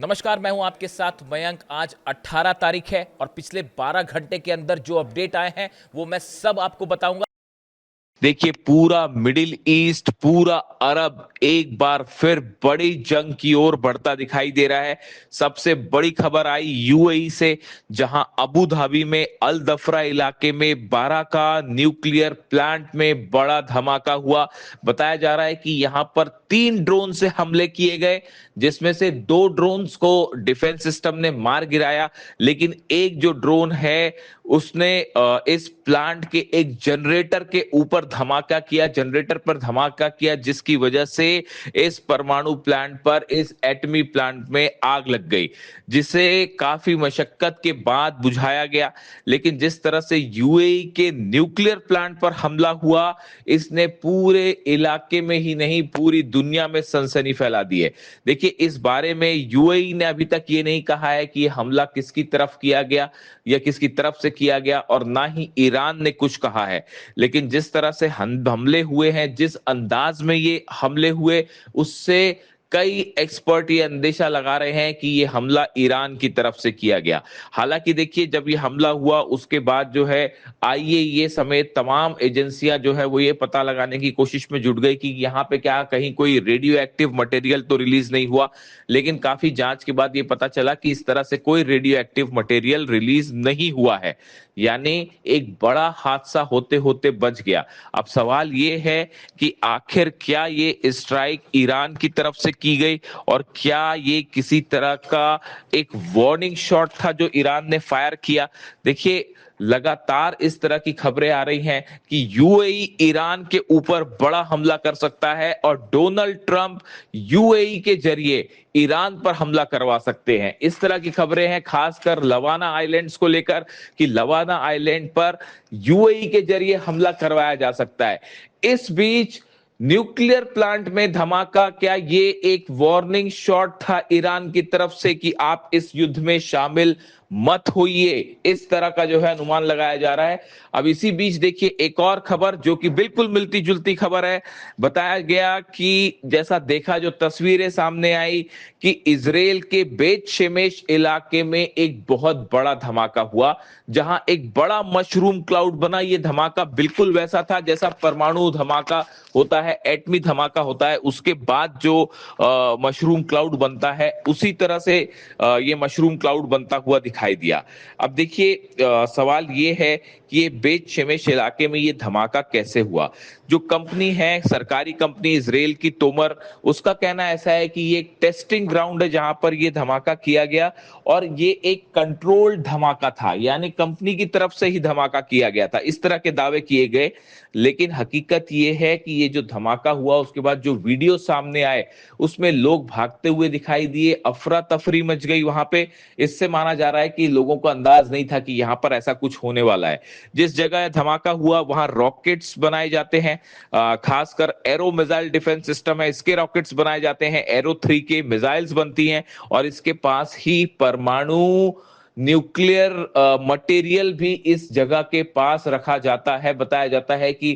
नमस्कार, मैं हूं आपके साथ मयंक। आज 18 तारीख है और पिछले 12 घंटे के अंदर जो अपडेट आए हैं वो मैं सब आपको बताऊंगा। देखिए, पूरा मिडिल ईस्ट, पूरा अरब एक बार फिर बड़ी जंग की ओर बढ़ता दिखाई दे रहा है। सबसे बड़ी खबर आई यूएई से, जहां अबू धाबी में अल दफरा इलाके में बाराका न्यूक्लियर प्लांट में बड़ा धमाका हुआ। बताया जा रहा है कि यहां पर 3 ड्रोन से हमले किए गए, जिसमें से 2 ड्रोन्स को डिफेंस सिस्टम ने मार गिराया, लेकिन एक जो ड्रोन है उसने इस प्लांट के एक जनरेटर के ऊपर धमाका किया, जनरेटर पर धमाका किया, जिसकी वजह से इस परमाणु प्लांट पर, इस एटमी प्लांट में आग लग गई, जिसे काफी मशक्कत के बाद बुझाया गया। लेकिन जिस तरह से यूएई के न्यूक्लियर प्लांट पर हमला हुआ, इसने पूरे इलाके में ही नहीं पूरी दुनिया में सनसनी फैला दी है। देखिए, इस बारे में यूएई ने अभी तक ये नहीं कहा है कि ये हमला किसकी तरफ किया गया या किसकी तरफ से किया गया, और ना ही ईरान ने कुछ कहा है। लेकिन जिस तरह से हमले हुए हैं, जिस अंदाज में ये हमले हुए, उससे कई एक्सपर्ट ये अंदेशा लगा रहे हैं कि ये हमला ईरान की तरफ से किया गया। हालांकि देखिए, जब ये हमला हुआ उसके बाद जो है आईएईए समेत तमाम एजेंसियां जो है वो ये पता लगाने की कोशिश में जुट गई कि यहाँ पे क्या कहीं कोई रेडियो एक्टिव मटेरियल तो रिलीज नहीं हुआ। लेकिन काफी जांच के बाद ये पता चला कि इस तरह से कोई रेडियो एक्टिव मटेरियल रिलीज नहीं हुआ है, यानी एक बड़ा हादसा होते होते बच गया। अब सवाल ये है कि आखिर क्या ये स्ट्राइक ईरान की तरफ से की गई, और क्या ये किसी तरह का एक वार्निंग शॉट था जो ईरान ने फायर किया। देखिए, लगातार इस तरह की खबरें आ रही हैं कि यूएई ईरान के ऊपर बड़ा हमला कर सकता है और डोनाल्ड ट्रंप यूएई के जरिए ईरान पर हमला करवा सकते हैं। इस तरह की खबरें हैं, खासकर लवाना आइलैंड्स को लेकर, कि लवाना आइलैंड पर यूएई के जरिए हमला करवाया जा सकता है। इस बीच न्यूक्लियर प्लांट में धमाका, क्या ये एक वार्निंग शॉट था ईरान की तरफ से कि आप इस युद्ध में शामिल मत होइए? इस तरह का जो है अनुमान लगाया जा रहा है। अब इसी बीच देखिए, एक और खबर जो कि बिल्कुल मिलती जुलती खबर है। बताया गया कि जैसा देखा, जो तस्वीरें सामने आई कि इजराइल के बेत शेमेश इलाके में एक बहुत बड़ा धमाका हुआ, जहां एक बड़ा मशरूम क्लाउड बना। ये धमाका बिल्कुल वैसा था जैसा परमाणु धमाका होता है, एटमी धमाका होता है, उसके बाद जो मशरूम क्लाउड बनता है, उसी तरह से ये मशरूम क्लाउड बनता हुआ दिखाई दिया। अब देखिए, सवाल ये है कि ये बेत शेमेश इलाके में ये धमाका कैसे हुआ। जो कंपनी है, सरकारी कंपनी इजराइल की तोमर, उसका कहना ऐसा है कि ये एक टेस्टिंग ग्राउंड है जहां पर ये धमाका किया गया, और ये एक कंट्रोल्ड धमाका था, यानी कंपनी की तरफ से ही धमाका किया गया था, इस तरह के दावे किए गए। लेकिन हकीकत ये है कि ये जो धमाका हुआ उसके बाद जो वीडियो सामने आए, उसमें लोग भागते हुए दिखाई दिए, अफरा तफरी मच गई वहां पे। इससे माना जा रहा है कि लोगों को अंदाज नहीं था कि यहां पर ऐसा कुछ होने वाला है। जिस जगह धमाका हुआ वहां रॉकेट्स बनाए जाते हैं, खासकर एरो मिसाइल डिफेंस सिस्टम है, इसके रॉकेट्स बनाए जाते हैं, एरो 3 के मिसाइल्स बनती हैं, और इसके पास ही परमाणु न्यूक्लियर मटेरियल भी इस जगह के पास रखा जाता है। बताया जाता है कि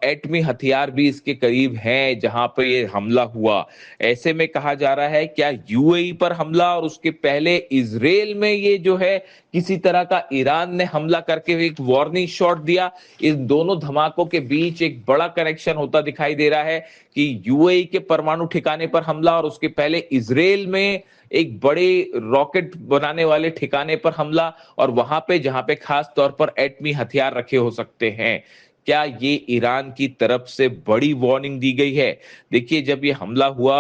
एटमी हथियार भी इसके करीब हैं जहां पर ये हमला हुआ। ऐसे में कहा जा रहा है, क्या यूएई पर हमला और उसके पहले इजराइल में ये जो है किसी तरह का ईरान ने हमला करके एक वार्निंग शॉट दिया। इन दोनों धमाकों के बीच एक बड़ा कनेक्शन होता दिखाई दे रहा है कि यूएई के परमाणु ठिकाने पर हमला और उसके पहले इजराइल में एक बड़े रॉकेट बनाने वाले ठिकाने पर हमला, और वहां पे जहां पे खास तौर पर एटमी हथियार रखे हो सकते हैं। क्या ये ईरान की तरफ से बड़ी वार्निंग दी गई है? देखिए, जब ये हमला हुआ,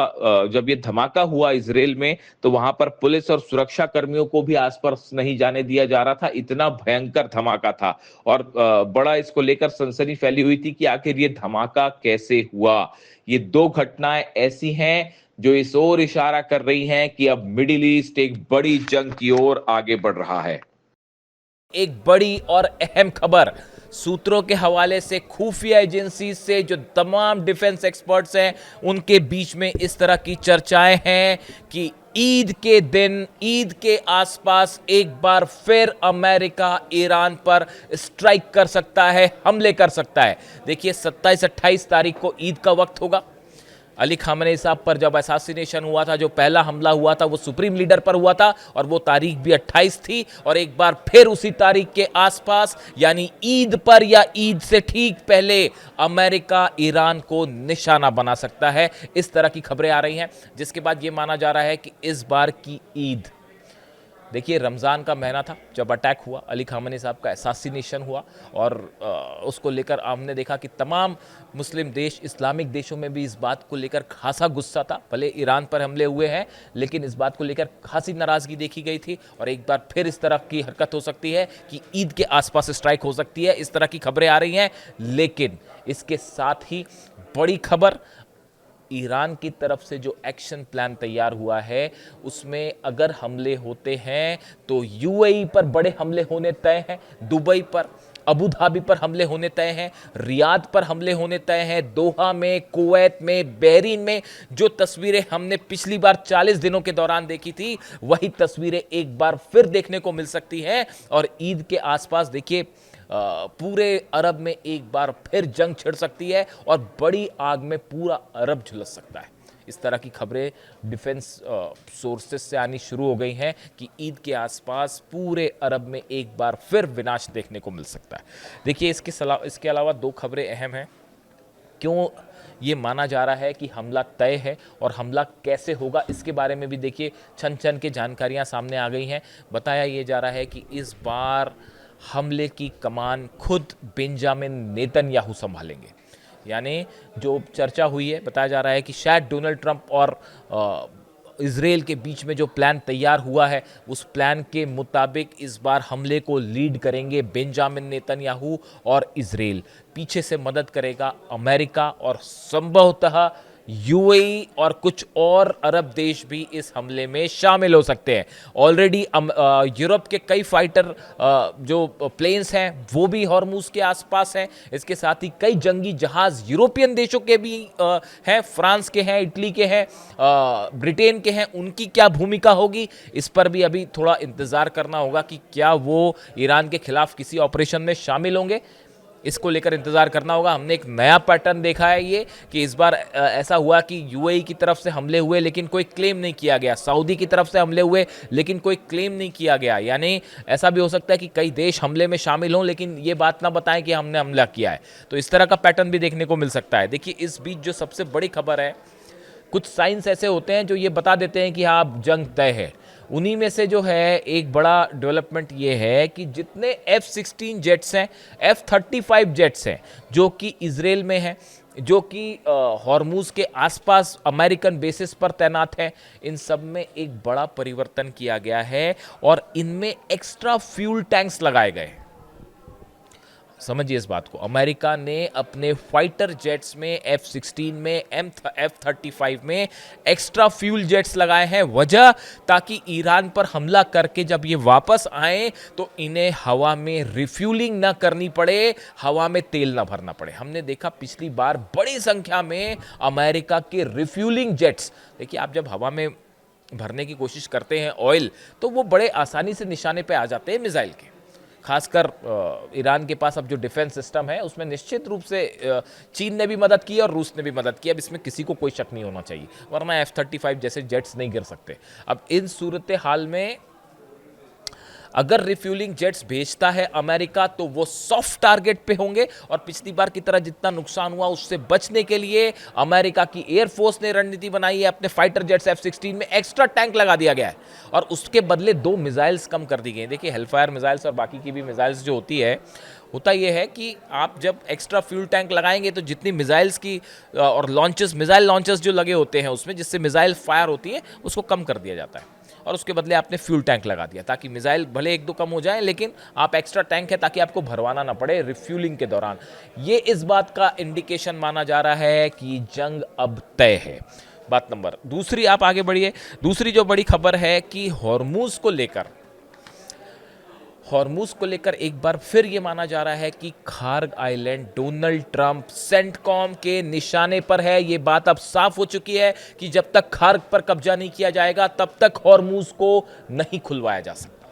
जब ये धमाका हुआ इजराइल में, तो वहां पर पुलिस और सुरक्षा कर्मियों को भी आसपास नहीं जाने दिया जा रहा था, इतना भयंकर धमाका था। और बड़ा इसको लेकर सनसनी फैली हुई थी कि आखिर ये धमाका कैसे हुआ। ये दो घटनाएं ऐसी हैं जो इस ओर इशारा कर रही हैं कि अब मिडिल ईस्ट एक बड़ी जंग की ओर आगे बढ़ रहा है। एक बड़ी और अहम खबर सूत्रों के हवाले से, खुफिया एजेंसी से, जो तमाम डिफेंस एक्सपर्ट्स हैं उनके बीच में इस तरह की चर्चाएं हैं कि ईद के दिन, ईद के आसपास एक बार फिर अमेरिका ईरान पर स्ट्राइक कर सकता है, हमले कर सकता है। देखिए, 27-28 तारीख को ईद का वक्त होगा। अली खामनेई साहब पर जब असैसिनेशन हुआ था, जो पहला हमला हुआ था वो सुप्रीम लीडर पर हुआ था और वो तारीख भी 28 थी। और एक बार फिर उसी तारीख के आसपास यानी ईद पर या ईद से ठीक पहले अमेरिका ईरान को निशाना बना सकता है। इस तरह की खबरें आ रही हैं, जिसके बाद ये माना जा रहा है कि इस बार की ईद, देखिए रमज़ान का महीना था जब अटैक हुआ, अली खामनेई साहब का असैसिनेशन हुआ और उसको लेकर हमने देखा कि तमाम मुस्लिम देश, इस्लामिक देशों में भी इस बात को लेकर खासा गुस्सा था। भले ईरान पर हमले हुए हैं, लेकिन इस बात को लेकर खासी नाराज़गी देखी गई थी और एक बार फिर इस तरह की हरकत हो सकती है कि ईद के आसपास स्ट्राइक हो सकती है। इस तरह की खबरें आ रही हैं, लेकिन इसके साथ ही बड़ी खबर, ईरान की तरफ से जो एक्शन प्लान तैयार हुआ है उसमें अगर हमले होते हैं तो यूएई पर बड़े हमले होने तय हैं, दुबई पर, अबू धाबी पर हमले होने तय हैं, रियाद पर हमले होने तय हैं, दोहा में, कुवैत में, बहरीन में। जो तस्वीरें हमने पिछली बार 40 दिनों के दौरान देखी थी, वही तस्वीरें एक बार फिर देखने को मिल सकती हैं। और ईद के आसपास देखिए पूरे अरब में एक बार फिर जंग छिड़ सकती है और बड़ी आग में पूरा अरब झुलस सकता है। इस तरह की खबरें डिफेंस सोर्सेस से आनी शुरू हो गई हैं कि ईद के आसपास पूरे अरब में एक बार फिर विनाश देखने को मिल सकता है। देखिए इसके अलावा दो खबरें अहम हैं। क्यों ये माना जा रहा है कि हमला तय है और हमला कैसे होगा, इसके बारे में भी देखिए छन छन के जानकारियां सामने आ गई हैं। बताया ये जा रहा है कि इस बार हमले की कमान खुद बेंजामिन नेतन्याहू संभालेंगे। यानी जो चर्चा हुई है, बताया जा रहा है कि शायद डोनाल्ड ट्रंप और इजराइल के बीच में जो प्लान तैयार हुआ है, उस प्लान के मुताबिक इस बार हमले को लीड करेंगे बेंजामिन नेतन्याहू और इजराइल। पीछे से मदद करेगा अमेरिका और संभवतः यूएई और कुछ और अरब देश भी इस हमले में शामिल हो सकते हैं। ऑलरेडी यूरोप के कई फाइटर जो प्लेन्स हैं वो भी हॉर्मुज के आसपास हैं। इसके साथ ही कई जंगी जहाज यूरोपियन देशों के भी हैं, फ्रांस के हैं, इटली के हैं, ब्रिटेन के हैं। उनकी क्या भूमिका होगी, इस पर भी अभी थोड़ा इंतजार करना होगा कि क्या वो ईरान के खिलाफ किसी ऑपरेशन में शामिल होंगे। इसको लेकर इंतजार करना होगा। हमने एक नया पैटर्न देखा है ये कि इस बार ऐसा हुआ कि यूएई की तरफ से हमले हुए लेकिन कोई क्लेम नहीं किया गया, सऊदी की तरफ से हमले हुए लेकिन कोई क्लेम नहीं किया गया। यानी ऐसा भी हो सकता है कि कई देश हमले में शामिल हों लेकिन ये बात ना बताएं कि हमने हमला किया है। तो इस तरह का पैटर्न भी देखने को मिल सकता है। देखिए इस बीच जो सबसे बड़ी खबर है, कुछ साइंस ऐसे होते हैं जो ये बता देते हैं कि हाँ जंग तय है। उन्हीं में से जो है एक बड़ा डेवलपमेंट ये है कि जितने F-16 जेट्स हैं, F-35 जेट्स हैं जो कि इजराइल में हैं, जो कि हॉर्मुज के आसपास अमेरिकन बेसिस पर तैनात हैं, इन सब में एक बड़ा परिवर्तन किया गया है और इनमें एक्स्ट्रा फ्यूल टैंक्स लगाए गए। समझिए इस बात को, अमेरिका ने अपने फाइटर जेट्स में, F-16 में, F-35 में एक्स्ट्रा फ्यूल जेट्स लगाए हैं। वजह, ताकि ईरान पर हमला करके जब ये वापस आए तो इन्हें हवा में रिफ्यूलिंग ना करनी पड़े, हवा में तेल ना भरना पड़े। हमने देखा पिछली बार बड़ी संख्या में अमेरिका के रिफ्यूलिंग जेट्स, देखिए आप जब हवा में भरने की कोशिश करते हैं ऑयल, तो वो बड़े आसानी से निशाने पे आ जाते हैं मिसाइल के। खासकर ईरान के पास अब जो डिफेंस सिस्टम है उसमें निश्चित रूप से चीन ने भी मदद की और रूस ने भी मदद की। अब इसमें किसी को कोई शक नहीं होना चाहिए, वरना F-35 जैसे जेट्स नहीं गिर सकते। अब इन सूरत हाल में अगर रिफ्यूलिंग जेट्स भेजता है अमेरिका तो वो सॉफ्ट टारगेट पे होंगे और पिछली बार की तरह जितना नुकसान हुआ उससे बचने के लिए अमेरिका की एयरफोर्स ने रणनीति बनाई है। अपने फाइटर जेट्स F-16 में एक्स्ट्रा टैंक लगा दिया गया है और उसके बदले 2 मिसाइल्स कम कर दी गई। देखिए हेलफायर मिसाइल्स और बाकी की भी मिसाइल्स जो होती है, होता यह है कि आप जब एक्स्ट्रा फ्यूल टैंक लगाएंगे तो जितनी मिसाइल्स की और लॉन्चेस, मिसाइल लॉन्चेस जो लगे होते हैं उसमें, जिससे मिसाइल फायर होती है, उसको कम कर दिया जाता है और उसके बदले आपने फ्यूल टैंक लगा दिया ताकि मिसाइल भले 1-2 कम हो जाए लेकिन आप एक्स्ट्रा टैंक है ताकि आपको भरवाना ना पड़े रिफ्यूलिंग के दौरान। ये इस बात का इंडिकेशन माना जा रहा है कि जंग अब तय है। बात नंबर दूसरी, आप आगे बढ़िए। दूसरी जो बड़ी खबर है कि हॉर्मुज को लेकर एक बार फिर ये माना जा रहा है कि Kharg island Donald Trump CENTCOM के निशाने पर है। ये बात अब साफ हो चुकी है कि जब तक खार्ग पर कब्जा नहीं किया जाएगा तब तक हॉर्मुज को नहीं खुलवाया जा सकता।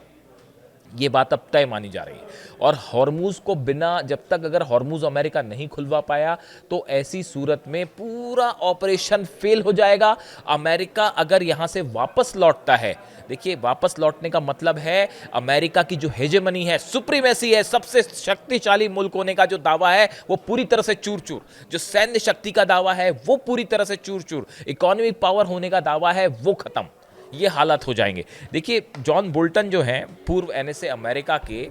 ये बात अब तय मानी जा रही है। और हॉर्मूज को बिना, जब तक अगर हॉर्मूज अमेरिका नहीं खुलवा पाया तो ऐसी सूरत में पूरा ऑपरेशन फेल हो जाएगा। अमेरिका अगर यहां से वापस लौटता है, देखिए वापस लौटने का मतलब है अमेरिका की जो हेजेमनी है, सुप्रीमेसी है, सबसे शक्तिशाली मुल्क होने का जो दावा है वो पूरी तरह से चूर चूर, जो सैन्य शक्ति का दावा है वो पूरी तरह से चूर चूर, इकोनॉमिक पावर होने का दावा है वो खत्म। ये हालात हो जाएंगे। देखिए जॉन बोल्टन जो हैं पूर्व एनएसए अमेरिका के,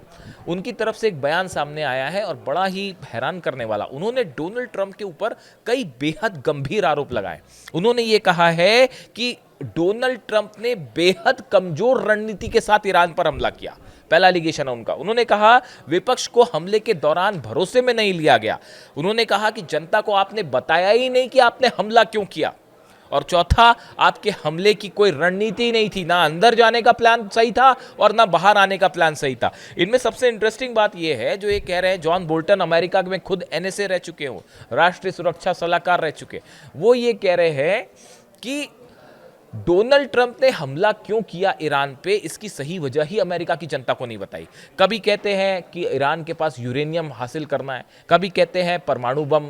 उनकी तरफ से एक बयान सामने आया है और बड़ा ही हैरान करने वाला। उन्होंने डोनाल्ड ट्रंप के ऊपर कई बेहद गंभीर आरोप लगाए। उन्होंने ये कहा है कि डोनाल्ड ट्रंप ने बेहद कमजोर रणनीति के साथ ईरान पर हमला किया। पहला एलिगेशन है उनका। उन्होंने कहा विपक्ष को हमले के दौरान भरोसे में नहीं लिया गया। उन्होंने कहा कि जनता को आपने बताया ही नहीं कि आपने हमला क्यों किया। और चौथा, आपके हमले की कोई रणनीति नहीं थी, ना अंदर जाने का प्लान सही था और ना बाहर आने का प्लान सही था। इनमें सबसे इंटरेस्टिंग बात यह है जो ये कह रहे हैं, जॉन बोल्टन अमेरिका में खुद एनएसए रह चुके हो, राष्ट्रीय सुरक्षा सलाहकार रह चुके, वो ये कह रहे हैं कि डोनाल्ड ट्रंप ने हमला क्यों किया ईरान पे, इसकी सही वजह ही अमेरिका की जनता को नहीं बताई। कभी कहते हैं कि ईरान के पास यूरेनियम हासिल करना है, कभी कहते हैं परमाणु बम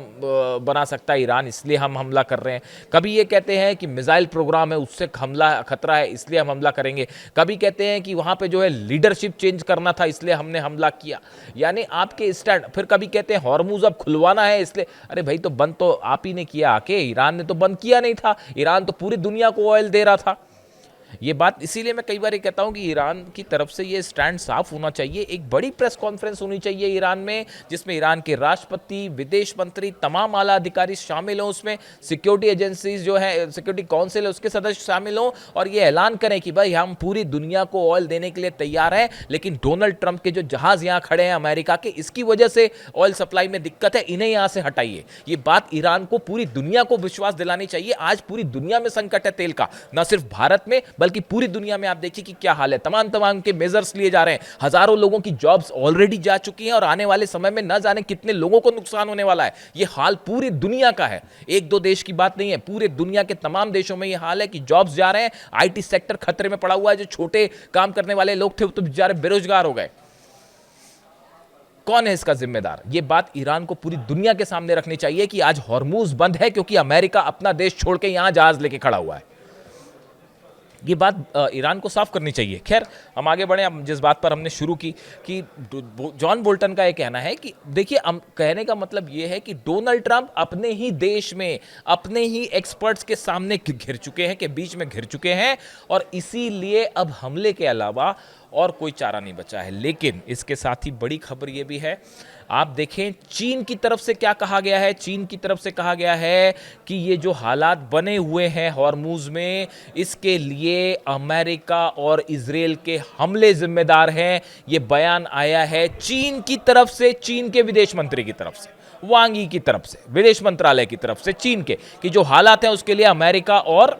बना सकता है ईरान इसलिए हम हमला कर रहे हैं, कभी ये कहते हैं कि मिसाइल प्रोग्राम है उससे हमला खतरा है इसलिए हम हमला करेंगे, कभी कहते हैं कि वहाँ पर जो है लीडरशिप चेंज करना था इसलिए हमने हमला किया। यानी आपके स्टैंड, फिर कभी कहते हैं हॉर्मूज अब खुलवाना है इसलिए। अरे भाई तो बंद तो आप ही ने किया आके, ईरान ने तो बंद किया नहीं था। ईरान तो पूरी दुनिया को ऑयल दे रहा था। ये बात इसीलिए मैं कई बार ये कहता हूं कि ईरान की तरफ से ये स्टैंड साफ होना चाहिए। एक बड़ी प्रेस कॉन्फ्रेंस होनी चाहिए ईरान में, जिसमें ईरान के राष्ट्रपति, विदेश मंत्री, तमाम आला अधिकारी शामिल हों। उसमें सिक्योरिटी एजेंसीज जो है, सिक्योरिटी काउंसिल है, उसके सदस्य शामिल हों और ये ऐलान करें कि भाई हम पूरी दुनिया को ऑयल देने के लिए तैयार हैं, लेकिन डोनाल्ड ट्रंप के जो जहाज यहाँ खड़े हैं अमेरिका के, इसकी वजह से ऑयल सप्लाई में दिक्कत है, इन्हें यहाँ से हटाइए। ये बात ईरान को, पूरी दुनिया को विश्वास दिलानी चाहिए। आज पूरी दुनिया में संकट है तेल का, न सिर्फ भारत में बल्कि पूरी दुनिया में। आप देखिए कि क्या हाल है, तमाम के मेजर्स लिए जा रहे हैं। हजारों लोगों की जॉब्स ऑलरेडी जा चुकी हैं और आने वाले समय में न जाने कितने लोगों को नुकसान होने वाला है। यह हाल पूरी दुनिया का है, एक दो देश की बात नहीं है, पूरे दुनिया के तमाम देशों में यह हाल है कि जॉब्स जा रहे हैं। आईटी सेक्टर खतरे में पड़ा हुआ है। जो छोटे काम करने वाले लोग थे वो तो बेचारे बेरोजगार हो गए। कौन है इसका जिम्मेदार? यह बात ईरान को पूरी दुनिया के सामने रखनी चाहिए कि आज हॉर्मूज बंद है क्योंकि अमेरिका अपना देश छोड़ के यहां जहाज लेके खड़ा हुआ है। ये बात ईरान को साफ करनी चाहिए। खैर हम आगे बढ़े। अब जिस बात पर हमने शुरू की कि जॉन बोल्टन का ये कहना है कि देखिए, कहने का मतलब ये है कि डोनाल्ड ट्रंप अपने ही देश में अपने ही एक्सपर्ट्स के सामने घिर चुके हैं, के बीच में घिर चुके हैं और इसीलिए अब हमले के अलावा और कोई चारा नहीं बचा है। लेकिन इसके साथ ही बड़ी खबर यह भी है, आप देखें चीन की तरफ से क्या कहा गया है। चीन की तरफ से कहा गया है कि ये जो हालात बने हुए हैं हॉर्मूज में, इसके लिए अमेरिका और इजराइल के हमले जिम्मेदार हैं। ये बयान आया है चीन की तरफ से, चीन के विदेश मंत्री की तरफ से, वांग यी की तरफ से, विदेश मंत्रालय की तरफ से चीन के, कि जो हालात हैं उसके लिए अमेरिका और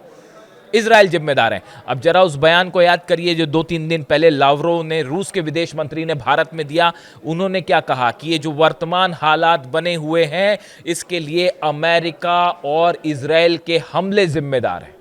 इजराइल जिम्मेदार हैं। अब जरा उस बयान को याद करिए जो 2-3 दिन पहले लावरोव ने, रूस के विदेश मंत्री ने भारत में दिया। उन्होंने क्या कहा कि ये जो वर्तमान हालात बने हुए हैं इसके लिए अमेरिका और इजराइल के हमले जिम्मेदार हैं।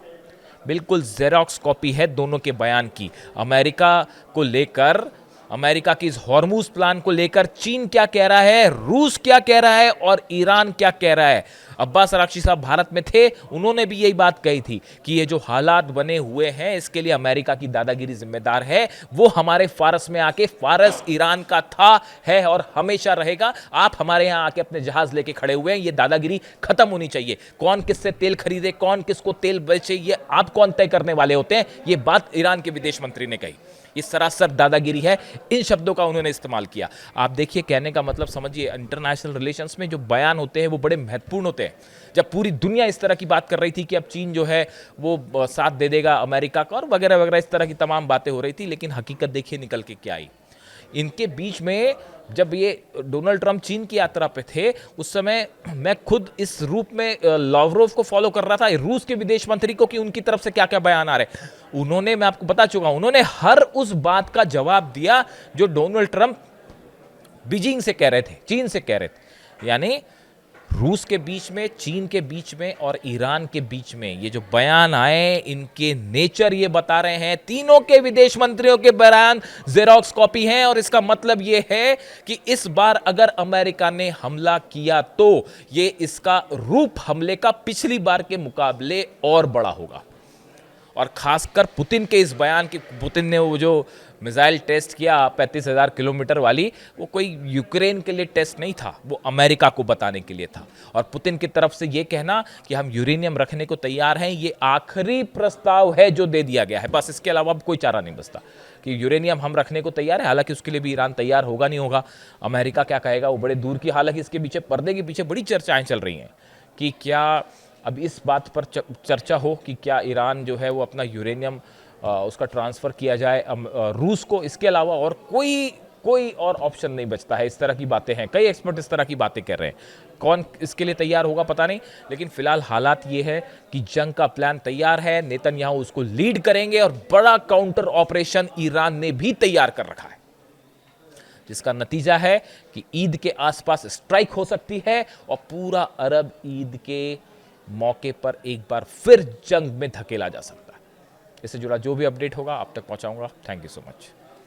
बिल्कुल जेरॉक्स कॉपी है दोनों के बयान की। अमेरिका को लेकर, अमेरिका की इस हॉर्मूज प्लान को लेकर चीन क्या कह रहा है, रूस क्या कह रहा है और ईरान क्या कह रहा है। अब्बास अराक्ची साहब भारत में थे, उन्होंने भी यही बात कही थी कि ये जो हालात बने हुए हैं इसके लिए अमेरिका की दादागिरी जिम्मेदार है। वो हमारे फारस में आके, फारस ईरान का था, है और हमेशा रहेगा। आप हमारे यहाँ आके अपने जहाज लेके खड़े हुए हैं, ये दादागिरी खत्म होनी चाहिए। कौन किससे तेल खरीदे, कौन किसको तेल बेचे, ये आप कौन तय करने वाले होते हैं। ये बात ईरान के विदेश मंत्री ने कही। ये सरासर दादागिरी है। इन शब्दों का उन्होंने इस्तेमाल किया। आप देखिए, कहने का मतलब समझिए, इंटरनेशनल रिलेशंस में जो बयान होते हैं वो बड़े महत्वपूर्ण होते हैं। जब पूरी दुनिया इस तरह की बात कर रही थी कि अब चीन जो है वो साथ दे देगा अमेरिका का और वगैरह वगैरह, इस तरह की तमाम बातें हो रही थी, लेकिन हकीकत देखिए निकल के क्या आई। इनके बीच में जब ये डोनाल्ड ट्रंप चीन की यात्रा पे थे, उस समय मैं खुद इस रूप में लावरोव को फॉलो कर रहा था, रूस के विदेश मंत्री को, कि उनकी तरफ से क्या क्या बयान आ रहे। उन्होंने, मैं आपको बता चुका हूं, उन्होंने हर उस बात का जवाब दिया जो डोनाल्ड ट्रंप बीजिंग से कह रहे थे, चीन से कह रहे थे। यानी रूस के बीच में, चीन के बीच में और ईरान के बीच में ये जो बयान आए, इनके नेचर ये बता रहे हैं। तीनों के विदेश मंत्रियों के बयान जेरोक्स कॉपी हैं और इसका मतलब ये है कि इस बार अगर अमेरिका ने हमला किया तो ये इसका रूप हमले का पिछली बार के मुकाबले और बड़ा होगा। और खासकर पुतिन के इस बयान की, पुतिन ने वो जो मिसाइल टेस्ट किया 35,000 किलोमीटर वाली, वो कोई यूक्रेन के लिए टेस्ट नहीं था, वो अमेरिका को बताने के लिए था। और पुतिन की तरफ से ये कहना कि हम यूरेनियम रखने को तैयार हैं, ये आखिरी प्रस्ताव है जो दे दिया गया है, बस इसके अलावा अब कोई चारा नहीं बचता कि यूरेनियम हम रखने को तैयार है। हालांकि उसके लिए भी ईरान तैयार होगा नहीं होगा, अमेरिका क्या कहेगा वो बड़े दूर की। हालांकि इसके पीछे, पर्दे के पीछे बड़ी चर्चाएं चल रही हैं कि क्या अब इस बात पर चर्चा हो कि क्या ईरान जो है वो अपना यूरेनियम उसका ट्रांसफ़र किया जाए रूस को। इसके अलावा और कोई और ऑप्शन नहीं बचता है। इस तरह की बातें हैं, कई एक्सपर्ट इस तरह की बातें कर रहे हैं। कौन इसके लिए तैयार होगा पता नहीं, लेकिन फिलहाल हालात ये है कि जंग का प्लान तैयार है, नेतन्याहू उसको लीड करेंगे और बड़ा काउंटर ऑपरेशन ईरान ने भी तैयार कर रखा है, जिसका नतीजा है कि ईद के आसपास स्ट्राइक हो सकती है और पूरा अरब ईद के मौके पर एक बार फिर जंग में धकेला जा सकता है। इससे जुड़ा जो भी अपडेट होगा आप तक पहुंचाऊंगा। Thank you so much.